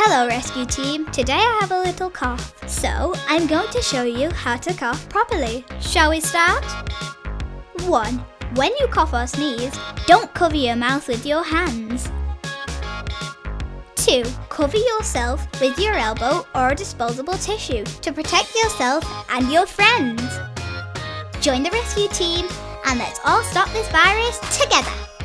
Hello rescue team, today I have a little cough, so I'm going to show you how to cough properly. Shall we start? 1. When you cough or sneeze, don't cover your mouth with your hands. 2. Cover yourself with your elbow or a disposable tissue to protect yourself and your friends. Join the rescue team and let's all stop this virus together.